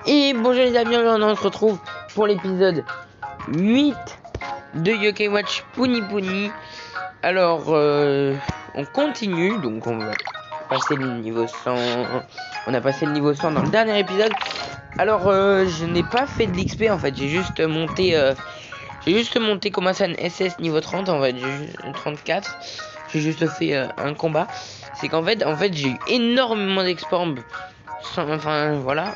Et bonjour les amis, on se retrouve pour l'épisode 8 de Yokai Watch Puni Puni. Alors, on continue, donc on va passer le niveau 100. On a passé le niveau 100 dans le dernier épisode. Alors, je n'ai pas fait de l'XP en fait, j'ai juste monté Komasan SS niveau 30, en fait, 34. J'ai juste fait un combat. C'est qu'en fait, j'ai eu énormément d'exporb. Enfin, voilà,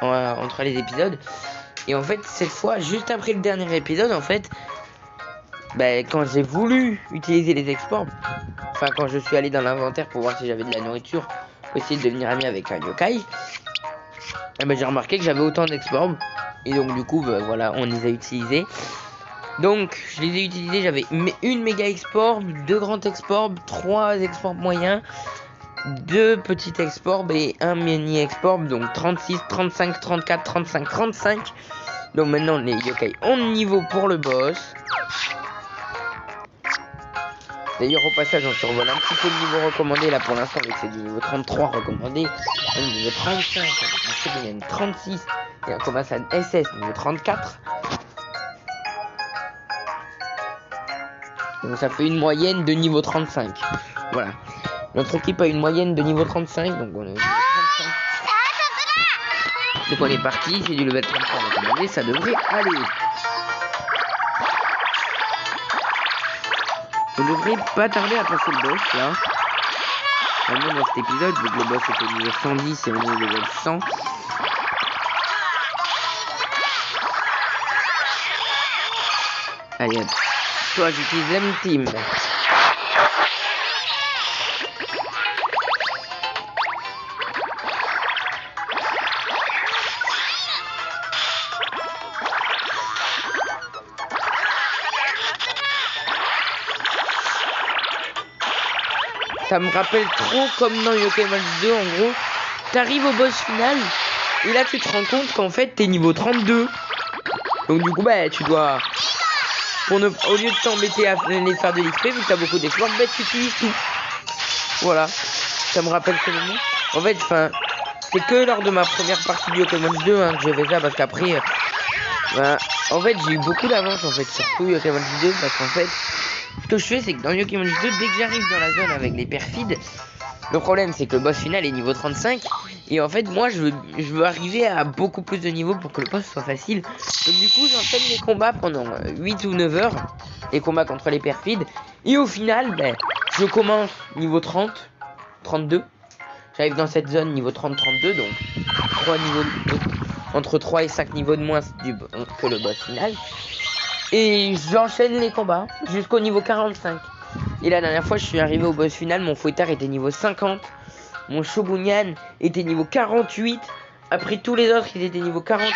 entre les épisodes. Et en fait, cette fois, juste après le dernier épisode, en fait, quand j'ai voulu utiliser les exports, enfin, quand je suis allé dans l'inventaire pour voir si j'avais de la nourriture, pour essayer de devenir ami avec un yokai, j'ai remarqué que j'avais autant d'exports. Et donc, du coup, voilà, on les a utilisés. Donc, je les ai utilisés, j'avais une méga export, deux grands exports, trois exports moyens, deux petits exports et un mini export, donc 36, 35, 34, 35, 35. Donc maintenant les yokai ont niveau pour le boss. D'ailleurs au passage on survole un petit peu le niveau recommandé là pour l'instant, avec c'est du niveau 33 recommandé, un niveau 35, un CBN 36 et un Komasan SS niveau 34. Donc ça fait une moyenne de niveau 35. Voilà. Notre équipe a une moyenne de niveau 35, donc on est au niveau 35. Donc on est parti, c'est du level 33 recommandé, ça devrait aller. On devrait pas tarder à passer le boss là. Maintenant dans cet épisode, vu que le boss était au niveau 110 et on est au level 100. Allez hop. Toi j'utilise l'M-Team. Ça me rappelle trop comme dans Yokai Watch 2, en gros. T'arrives au boss final, et là tu te rends compte qu'en fait t'es niveau 32. Donc du coup tu dois, au lieu de t'embêter à aller faire de l'XP, vu que t'as beaucoup d'efforts, tu utilises tout. Voilà, ça me rappelle ce moment. En fait, c'est que lors de ma première partie de Yokai Watch 2 que j'ai fait ça, parce qu'après, en fait j'ai eu beaucoup d'avance en fait, surtout Yokai Watch 2, parce qu'en fait, ce que je fais, c'est que dans Yokai Watch 2, dès que j'arrive dans la zone avec les perfides, le problème c'est que le boss final est niveau 35. Et en fait, moi je veux arriver à beaucoup plus de niveaux pour que le boss soit facile. Donc du coup, j'enchaîne les combats pendant 8 ou 9 heures, les combats contre les perfides. Et au final, je commence niveau 30, 32. J'arrive dans cette zone niveau 30-32, donc 3 niveaux entre 3 et 5 niveaux de moins que le boss final. Et j'enchaîne les combats jusqu'au niveau 45. Et la dernière fois je suis arrivé au boss final, mon fouettard était niveau 50. Mon Shogunyan était niveau 48. Après tous les autres ils étaient niveau 45.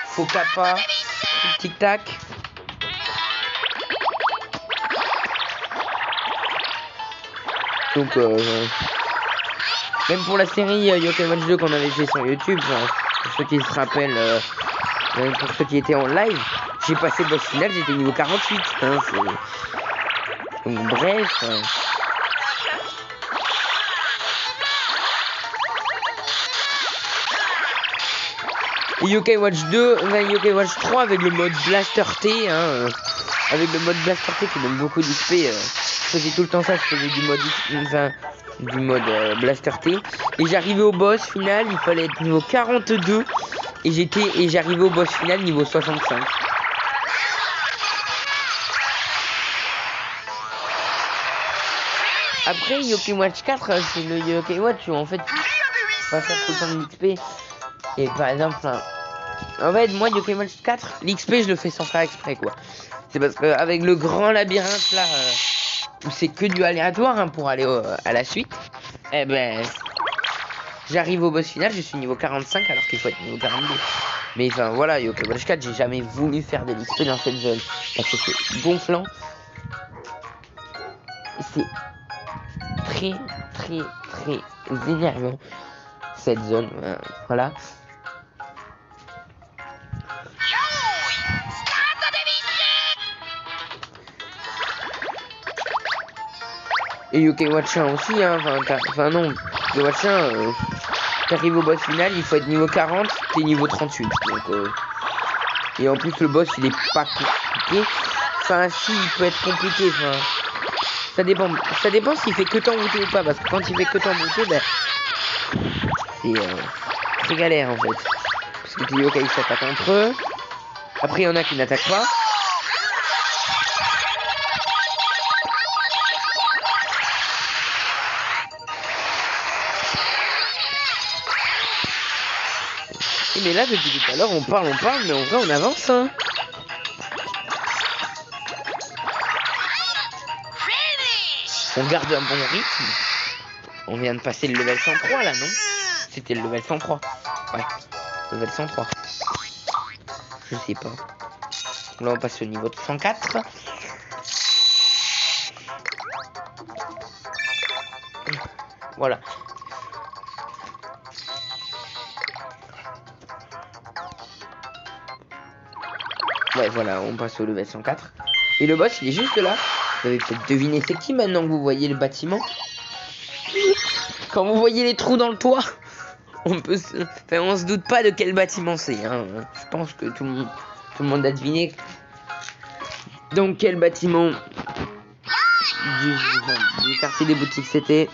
Faux kappa, tic tac. Donc même pour la série Yokai Watch 2 qu'on avait fait sur YouTube, pour ceux qui se rappellent, pour ceux qui étaient en live, j'ai passé le boss final, j'étais niveau 48. Donc bref. Et Yokai Watch 2, Yokai Watch 3 avec le mode Blaster T, avec le mode Blaster T qui donne beaucoup d'XP. Je faisais tout le temps ça, je faisais du mode Blaster T. Et j'arrivais au boss final, il fallait être niveau 42. Et j'arrivais au boss final niveau 65. Après Yokai Watch 4, c'est le Yokai Watch où en fait tu vas faire tout le temps de l'XP. Et par exemple, en fait moi Yokai Watch 4, l'XP je le fais sans faire exprès quoi. C'est parce que avec le grand labyrinthe là, où c'est que du aléatoire pour aller à la suite, j'arrive au boss final, je suis niveau 45 alors qu'il faut être niveau 42. Mais voilà, Yokai Watch 4, j'ai jamais voulu faire de l'XP dans cette zone. Parce que c'est gonflant. C'est très énervant cette zone, voilà. Et Yokai Watch 1 aussi, non, Yokai Watch 1, t'arrives au boss final, il faut être niveau 40, t'es niveau 38. Donc, et en plus le boss il est pas compliqué. Enfin si, il peut être compliqué. Enfin, ça dépend s'il fait que t'embouter ou pas. Parce que quand il fait que t'embouter, ben c'est galère en fait. Parce que tes yokai ils s'attaquent entre eux. Après il y en a qui n'attaquent pas. Mais là depuis tout à l'heure on parle, mais en vrai on avance hein. On garde un bon rythme. On vient de passer le level 103 là non? C'était le level 103. Ouais, level 103. Je sais pas. Là on passe au niveau de 104. Voilà. Ouais, voilà, on passe au level 104. Et le boss, il est juste là. Vous avez peut-être deviné c'est qui maintenant que vous voyez le bâtiment. Quand vous voyez les trous dans le toit, on se doute pas de quel bâtiment c'est. Hein. Je pense que tout le monde a deviné. Donc quel bâtiment du quartier des boutiques c'était.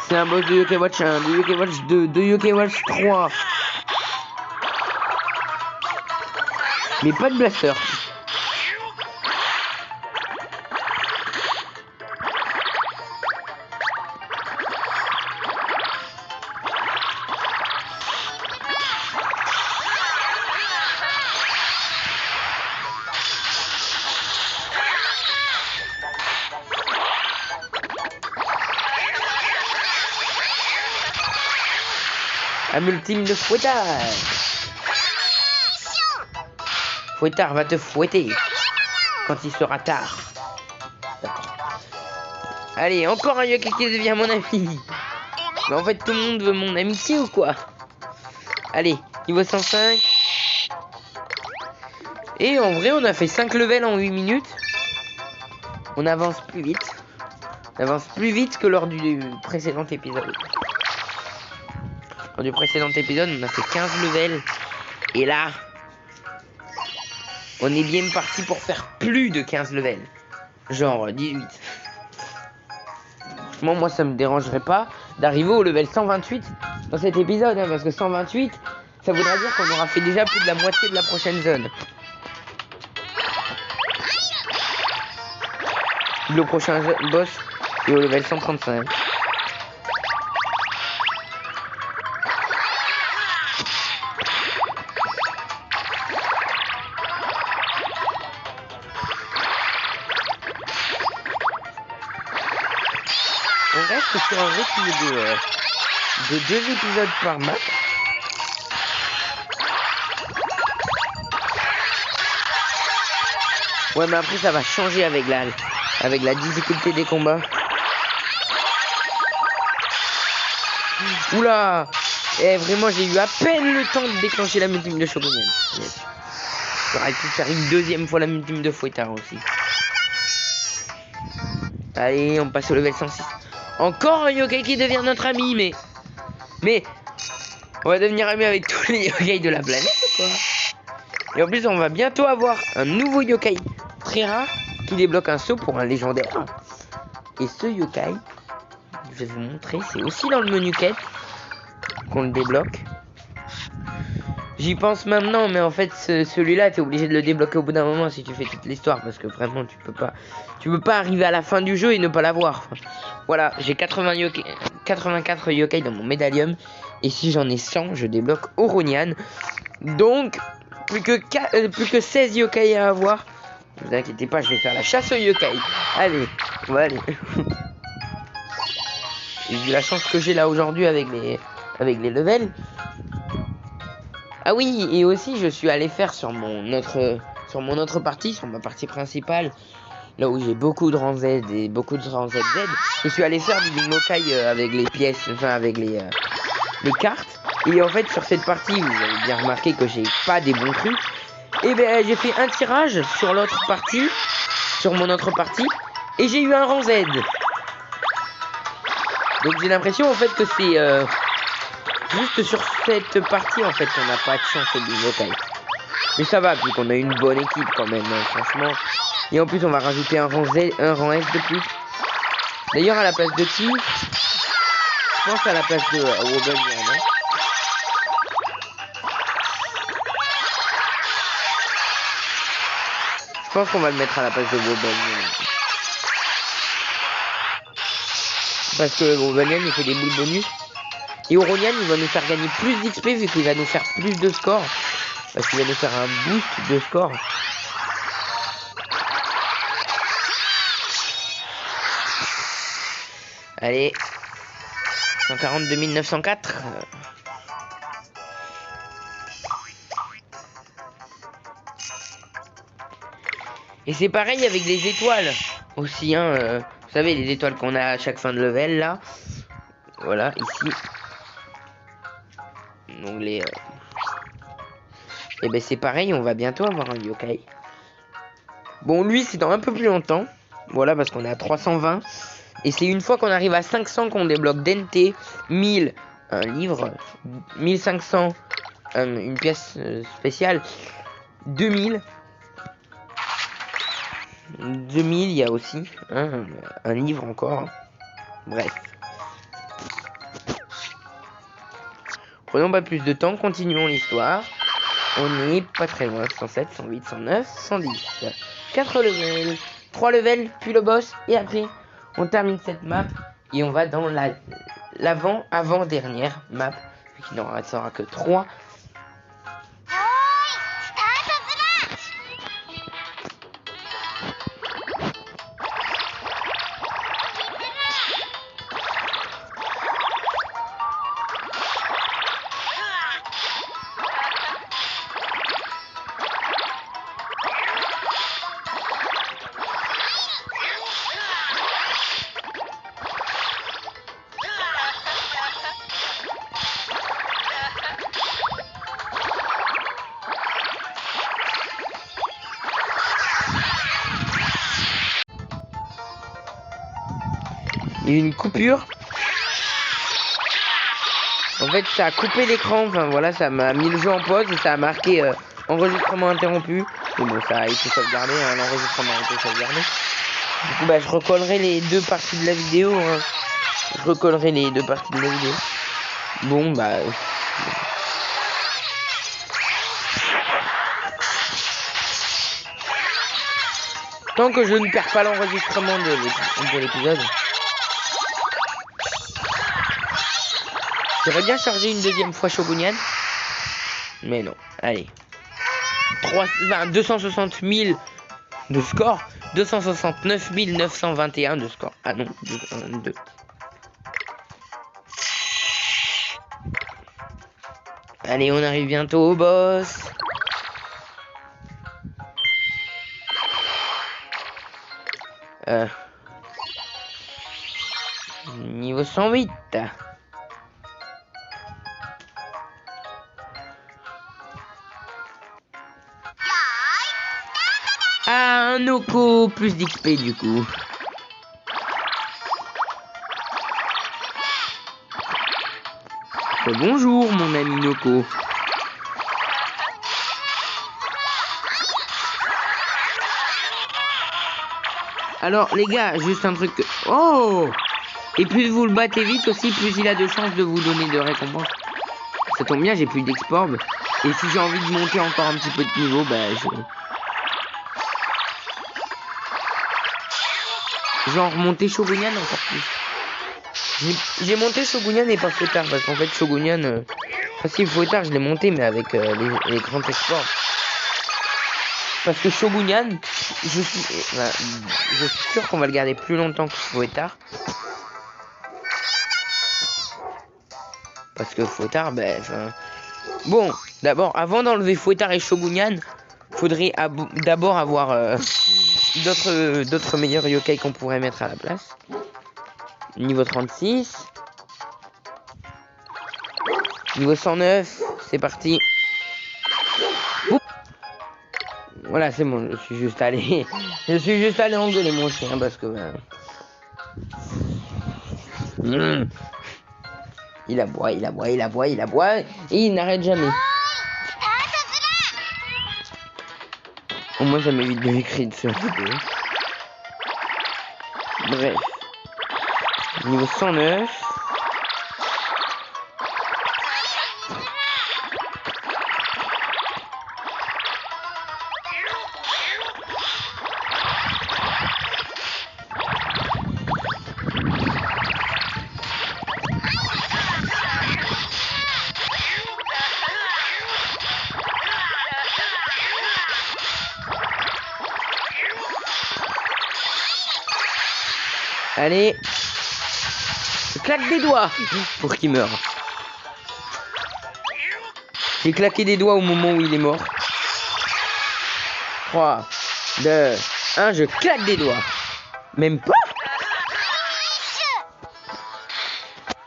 C'est un boss de Yokai Watch 1, de Yokai Watch 2, de Yokai Watch 3. Mais pas de blaster. Un ultime de fouettard. Fouettard va te fouetter quand il sera tard. D'accord. Allez, encore un yokai qui devient mon ami. Mais en fait, tout le monde veut mon amitié ou quoi? Allez, niveau 105. Et en vrai, on a fait 5 levels en 8 minutes. On avance plus vite. On avance plus vite que lors du précédent épisode. Lors du précédent épisode, on a fait 15 levels. Et là, on est bien parti pour faire plus de 15 levels. Genre 18. Franchement, moi, ça me dérangerait pas d'arriver au level 128 dans cet épisode. Hein, parce que 128, ça voudra dire qu'on aura fait déjà plus de la moitié de la prochaine zone. Le prochain boss est au level 135. On reste sur un rythme de 2 épisodes par map. Ouais, mais après ça va changer avec la difficulté des combats. Oula! Eh, vraiment, j'ai eu à peine le temps de déclencher la multime de Shogunyan. Yes. J'aurais pu faire une deuxième fois la multime de Fouettard aussi. Allez, on passe au level 106. Encore un yokai qui devient notre ami, mais on va devenir ami avec tous les yokai de la planète, quoi. Et en plus, on va bientôt avoir un nouveau yokai très rare qui débloque un saut pour un légendaire. Et ce yokai, je vais vous montrer, c'est aussi dans le menu quête qu'on le débloque. J'y pense maintenant, mais en fait, celui-là, t'es obligé de le débloquer au bout d'un moment si tu fais toute l'histoire, parce que vraiment, tu peux pas arriver à la fin du jeu et ne pas l'avoir. Enfin, voilà, j'ai 84 yokai dans mon médaillum, et si j'en ai 100, je débloque Oronian. Donc, plus que 16 yokai à avoir. Ne vous inquiétez pas, je vais faire la chasse aux yokai. Allez, on va aller. J'ai vu la chance que j'ai là aujourd'hui avec les levels. Ah oui, et aussi je suis allé faire sur mon autre partie, sur ma partie principale, là où j'ai beaucoup de rangs Z et beaucoup de rangs ZZ, je suis allé faire du Mokai avec les pièces, enfin avec les cartes. Et en fait sur cette partie, vous avez bien remarqué que j'ai pas des bons trucs. Et ben j'ai fait un tirage sur l'autre partie, sur mon autre partie, et j'ai eu un rang Z. Donc j'ai l'impression en fait que c'est juste sur cette partie en fait qu'on n'a pas de chance au yokai. Mais ça va vu qu'on a une bonne équipe quand même, hein, franchement. Et en plus on va rajouter un rang Z, un rang S de plus. D'ailleurs à la place de qui? Je pense à la place de Wobanian, hein. Je pense qu'on va le mettre à la place de Wobanian. Parce que Wobanian il fait des boules bonus. Et Oronian il va nous faire gagner plus d'XP vu qu'il va nous faire plus de score. Parce qu'il va nous faire un boost de score. Allez. 142 904. Et c'est pareil avec les étoiles aussi, hein. Vous savez, les étoiles qu'on a à chaque fin de level, là. Voilà, ici. Donc les... Et ben c'est pareil, on va bientôt avoir un yokai. Bon, lui, c'est dans un peu plus longtemps. Voilà, parce qu'on est à 320. Et c'est une fois qu'on arrive à 500 qu'on débloque Dente, 1000, un livre, 1500, une pièce spéciale, 2000. 2000, il y a aussi un livre encore. Bref. Prenons pas plus de temps, continuons l'histoire. On est pas très loin, 107, 108, 109, 110. 4 levels, 3 levels, puis le boss, et après, on termine cette map, et on va dans l'avant-dernière map, vu qu'il n'en restera que 3. Il y a eu une coupure. En fait, ça a coupé l'écran. Enfin voilà, ça m'a mis le jeu en pause et ça a marqué enregistrement interrompu. Mais bon, ça a été sauvegardé, hein, l'enregistrement a été sauvegardé. Du coup, bah, je recollerai les deux parties de la vidéo. Hein. Je recollerai les deux parties de la vidéo. Bon, bah. Tant que je ne perds pas l'enregistrement de l'épisode. J'aurais bien chargé une deuxième fois Shogunyan. Mais non. Allez. 260 000 de score. 269 921 de score. Ah non. 2. Allez, on arrive bientôt au boss. Niveau 108. Ah, un Noko, plus d'XP du coup. Bonjour mon ami Noko. Alors les gars, juste un truc. Oh! Et plus vous le battez vite aussi, plus il a de chances de vous donner de récompenses. Ça tombe bien, j'ai plus d'exporb. Et si j'ai envie de monter encore un petit peu de niveau, bah genre monter Shogunyan encore plus. J'ai monté Shogunyan et pas Fouettard parce qu'en fait Shogunyan, enfin si Fouettard je l'ai monté mais avec les grands exports. Parce que Shogunyan, je suis sûr qu'on va le garder plus longtemps que Fouettard. Parce que Fouettard, ben, bon, d'abord, avant d'enlever Fouettard et Shogunyan, faudrait d'abord avoir d'autres meilleurs yokai qu'on pourrait mettre à la place. Niveau 36. Niveau 109, c'est parti. Oups. Voilà, c'est bon, je suis juste allé... je suis juste allé engueuler mon chien parce que... Il aboie, il aboie, il aboie, il aboie, et il n'arrête jamais. Au moins, ça m'évite de l'écrire de ce vidéo. Bref. Niveau 109. Allez. Je claque des doigts pour qu'il meure. J'ai claqué des doigts au moment où il est mort. 3, 2, 1, je claque des doigts. Même pas.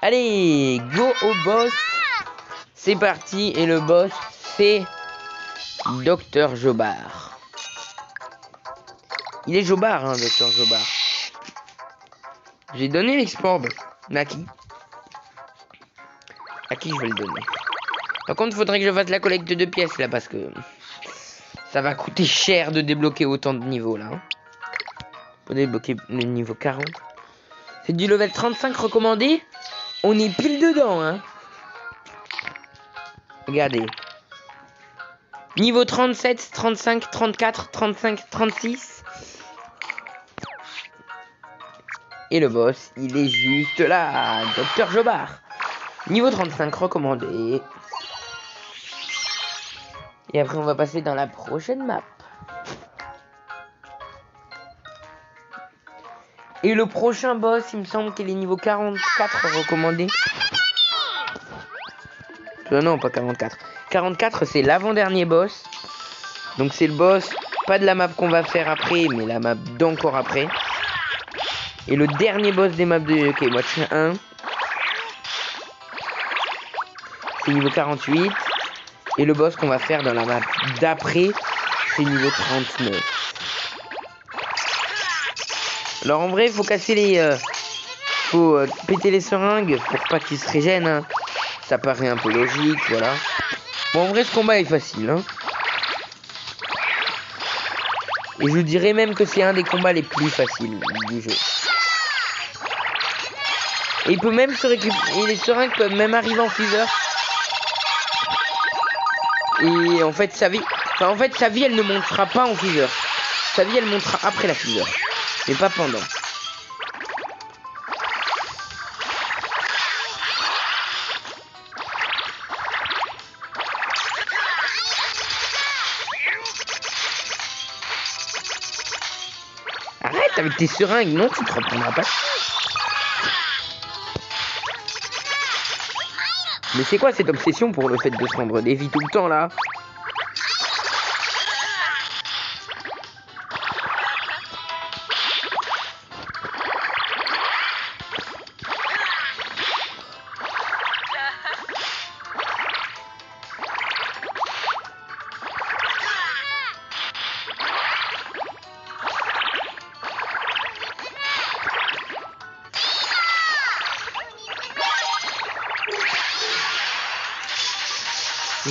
Allez, go au boss. C'est parti. Et le boss, c'est Dr Jobard. Il est Jobard, hein, Dr Jobard. J'ai donné l'exporb. Mais à qui? À qui je vais le donner? Par contre, il faudrait que je fasse la collecte de pièces là parce que ça va coûter cher de débloquer autant de niveaux là. Pour débloquer le niveau 40. C'est du level 35 recommandé. On est pile dedans, hein. Regardez. Niveau 37, 35, 34, 35, 36. Et le boss, il est juste là, Dr Jobard. Niveau 35 recommandé. Et après, on va passer dans la prochaine map. Et le prochain boss, il me semble qu'il est niveau 44 recommandé. Non, pas 44. 44, c'est l'avant-dernier boss. Donc c'est le boss, pas de la map qu'on va faire après, mais la map d'encore après. Et le dernier boss des maps de K-Watch 1. C'est niveau 48. Et le boss qu'on va faire dans la map d'après, c'est niveau 39. Alors en vrai, faut casser les... faut péter les seringues pour pas qu'ils se régènent. Hein. Ça paraît un peu logique, voilà. Bon, en vrai, ce combat est facile. Hein. Et je dirais même que c'est un des combats les plus faciles du jeu. Et il peut même se récupérer. Et les seringues peuvent même arriver en fever. Et en fait, sa vie... Enfin, en fait, sa vie, elle ne montera pas en fever. Sa vie, elle montera après la fever. Mais pas pendant. Arrête avec tes seringues, non, tu te reprendras pas. Mais c'est quoi cette obsession pour le fait de se rendre des vies tout le temps là?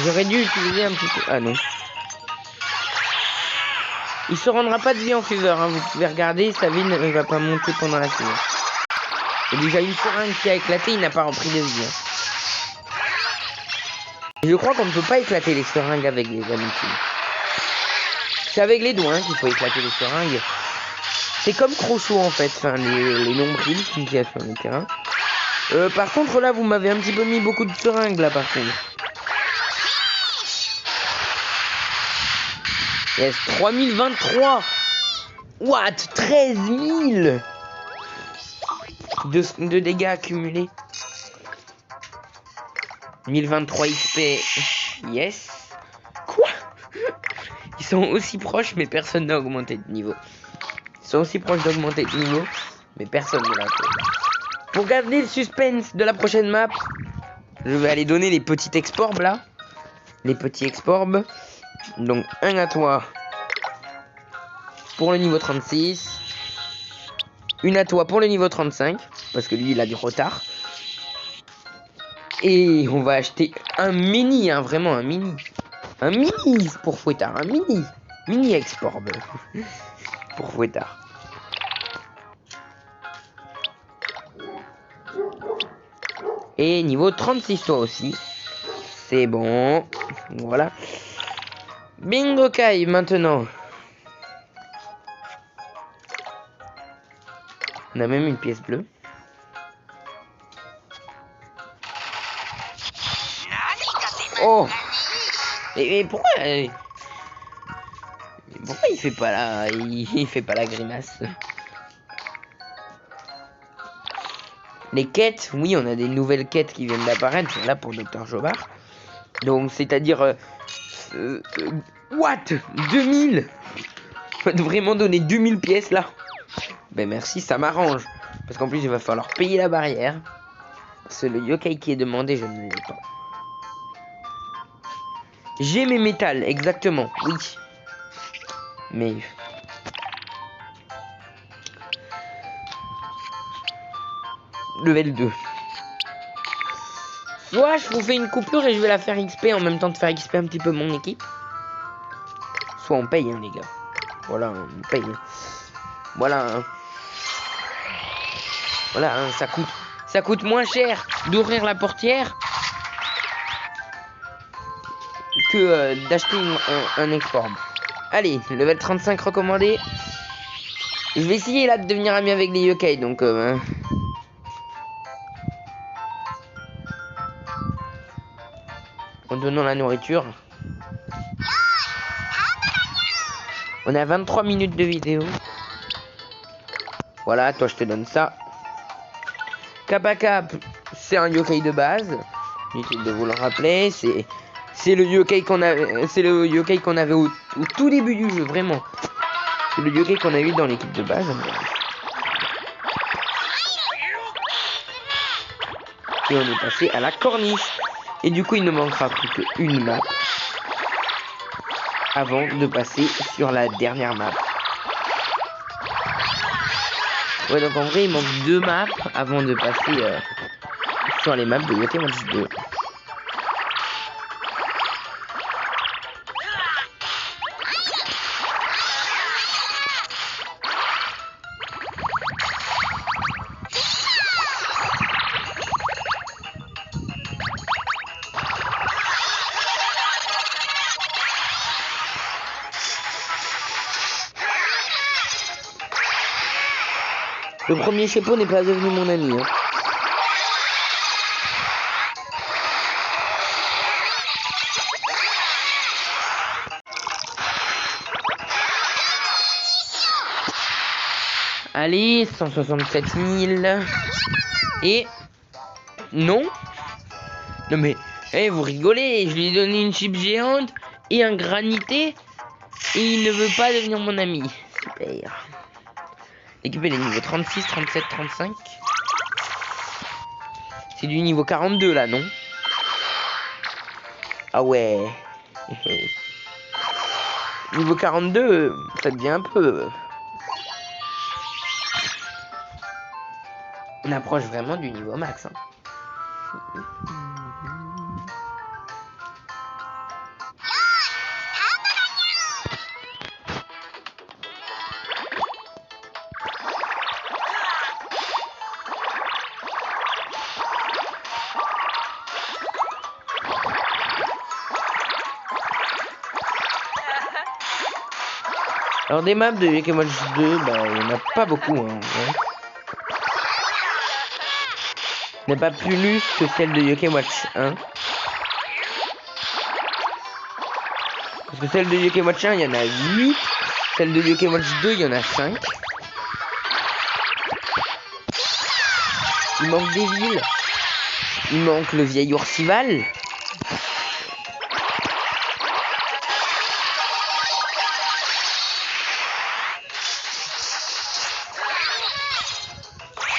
J'aurais dû utiliser un petit peu... Ah non. Il se rendra pas de vie en fever, hein. Vous pouvez regarder, sa vie ne va pas monter pendant la fever. Et déjà une seringue qui a éclaté, il n'a pas repris de vie. Hein. Et je crois qu'on ne peut pas éclater les seringues avec les habitudes. C'est avec les doigts hein, qu'il faut éclater les seringues. C'est comme Crochot en fait, enfin les nombrils qu'il y a sur le terrain. Par contre là, vous m'avez un petit peu mis beaucoup de seringues là par contre. Yes, 3023. What? 13 000 de dégâts accumulés. 1023 XP. Yes. Quoi? Ils sont aussi proches, mais personne n'a augmenté de niveau. Ils sont aussi proches d'augmenter de niveau, mais personne ne l'a fait. Pour garder le suspense de la prochaine map, je vais aller donner les petits exports là. Les petits exports. Donc, un à toi. pour le niveau 36. Une à toi pour le niveau 35. Parce que lui, il a du retard. Et on va acheter un mini, hein, vraiment un mini. Un mini pour Fouettard, un mini. Mini export pour Fouettard. Et niveau 36 toi aussi. C'est bon. Voilà. Bingo Kai maintenant. On a même une pièce bleue. Oh. Et pourquoi il fait pas la il fait pas la grimace? Les quêtes, oui, on a des nouvelles quêtes qui viennent d'apparaître là pour Dr Jobard. Donc c'est-à-dire what 2000. Faut vraiment donner 2000 pièces là. Ben merci, ça m'arrange. Parce qu'en plus il va falloir payer la barrière. C'est le yokai qui est demandé, je ne l'ai pas. J'ai mes métals, exactement, oui. Mais... level 2. Soit je vous fais une coupure et je vais la faire XP en même temps de faire XP un petit peu mon équipe. Soit on paye, hein, les gars. Voilà, on paye. Voilà. Hein. Voilà, hein, ça coûte moins cher d'ouvrir la portière que d'acheter un export. Allez, level 35 recommandé. Je vais essayer là de devenir ami avec les yokai, donc... en donnant la nourriture. On a 23 minutes de vidéo. Voilà, toi je te donne ça. Kappa, c'est un yokai de base. Inutile de vous le rappeler. C'est le yokai qu'on avait au tout début du jeu, vraiment. C'est le yokai qu'on a eu dans l'équipe de base. Et on est passé à la corniche. Et du coup, il ne manquera plus qu'une map avant de passer sur la dernière map. Ouais, donc en vrai, il manque 2 maps avant de passer sur les maps de Yokai Watch 2. Le premier Chepo n'est pas devenu mon ami. Hein. Allez, 167 000. Et... non. Non mais... eh, vous rigolez, je lui ai donné une chip géante et un granité. Et il ne veut pas devenir mon ami. Super. L'équipe elle est niveau 36, 37, 35. C'est du niveau 42 là, non? Ah ouais. Niveau 42, ça devient un peu... on approche vraiment du niveau max. Hein. Alors des maps de Yokai Watch 2, bah il n'y en a pas beaucoup. Hein, ouais. Il n'y a pas plus que celle de Yokai Watch 1. Parce que celle de Yokai Watch 1, il y en a 8. Celle de Yokai Watch 2, il y en a 5. Il manque des villes. Il manque le vieil Oursival.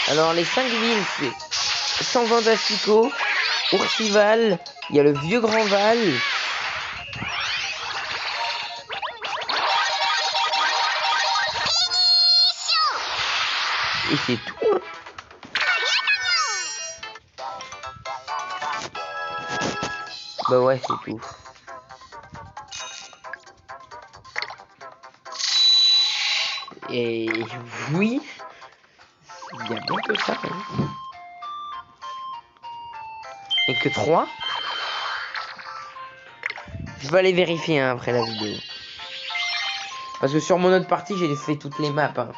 Alors les 5 villes, c'est San Fantastico, Oursival, il y a le vieux Grand Val. Et c'est tout. Hein. Bah ouais, c'est tout. Et oui, il y a bien que ça. Hein. Et que 3. Je vais aller vérifier hein, après la vidéo. Parce que sur mon autre partie, j'ai fait toutes les maps. Hein.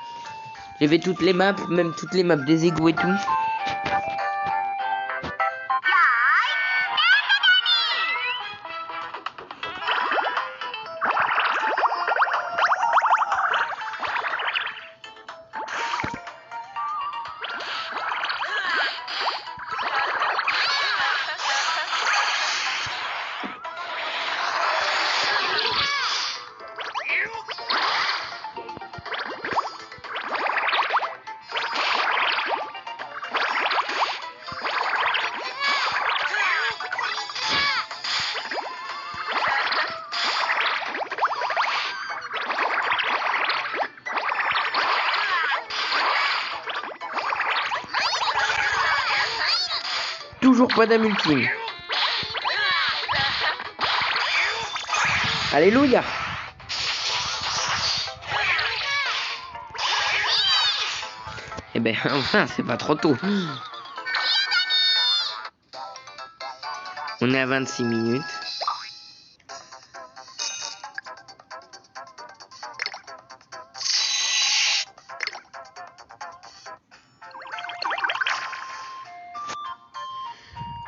J'ai fait toutes les maps, même toutes les maps des égouts et tout. Toujours pas d'âme ultime. Alléluia. Eh ben enfin, c'est pas trop tôt. On est à 26 minutes.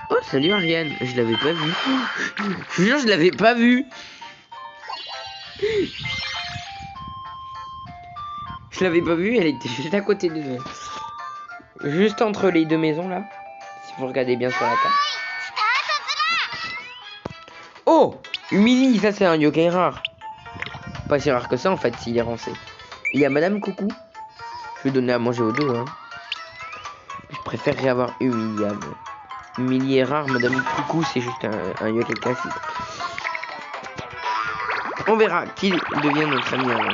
Oh, salut Ariane, je l'avais pas vu. Je vous jure, je l'avais pas vu. Je l'avais pas vue, elle était juste à côté de nous. Juste entre les deux maisons là. Si vous regardez bien sur la carte. Oh, Humili, ça c'est un yokai rare. Pas si rare que ça en fait, s'il est rancé. Il y a Madame Coucou. Je vais donner à manger aux deux. Hein. Je préférerais avoir Humiliable. Humili est rare, Madame Coucou c'est juste un yokai classique. On verra qui devient notre ami avant.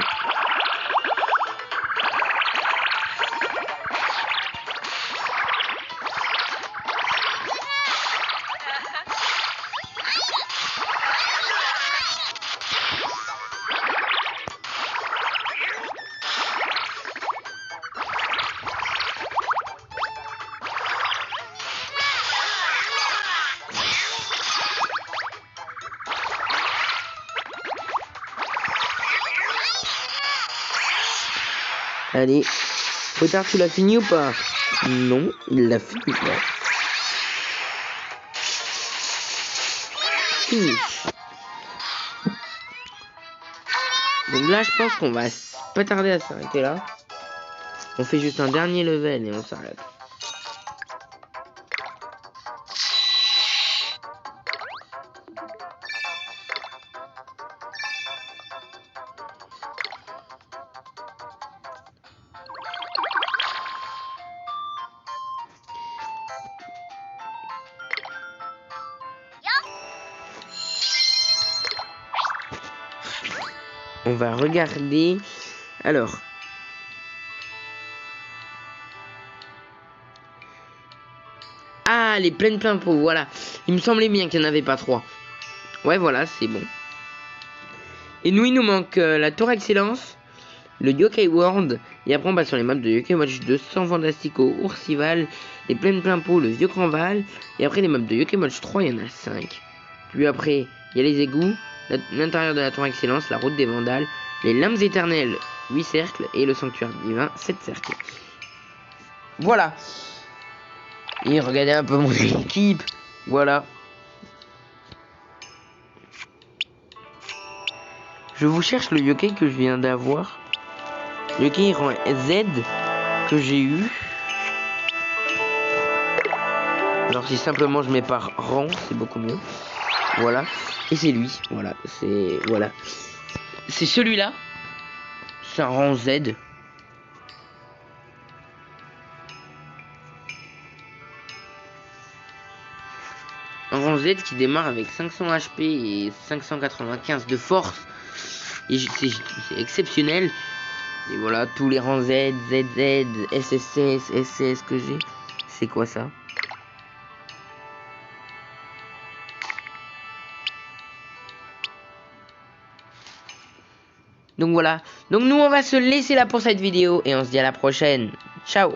Allez, Potard, tu l'as fini ou pas? Non, il l'a fini pas. Fini. Donc là, je pense qu'on va pas tarder à s'arrêter là. On fait juste un dernier level et on s'arrête. On va regarder. Alors. Ah, les pleines plein pot, voilà. Il me semblait bien qu'il n'y en avait pas 3. Ouais, voilà, c'est bon. Et nous, il nous manque la Tour Excellence, le Yokai World. Et après, on passe sur les maps de Yokai Watch 2, San Fantastico, Oursival, les pleines plein pot, le Vieux Cranval. Et après, les maps de Yokai Watch 3, il y en a 5. Puis après, il y a les égouts, l'intérieur de la Tour Excellence, la route des Vandales, les lames éternelles, 8 cercles, et le sanctuaire divin, 7 cercles. Voilà. Et regardez un peu mon équipe. Voilà. Je vous cherche le yokai que je viens d'avoir. Le yokai rang Z que j'ai eu. Alors si simplement je mets par rang, c'est beaucoup mieux. Voilà. Et c'est lui. Voilà. C'est voilà. C'est celui-là. C'est un rang Z. Un rang Z qui démarre avec 500 HP et 595 de force. Et c'est exceptionnel. Et voilà, tous les rangs Z, ZZ, SSS, SS que j'ai. C'est quoi ça? Donc voilà. Donc nous, on va se laisser là pour cette vidéo. Et on se dit à la prochaine. Ciao.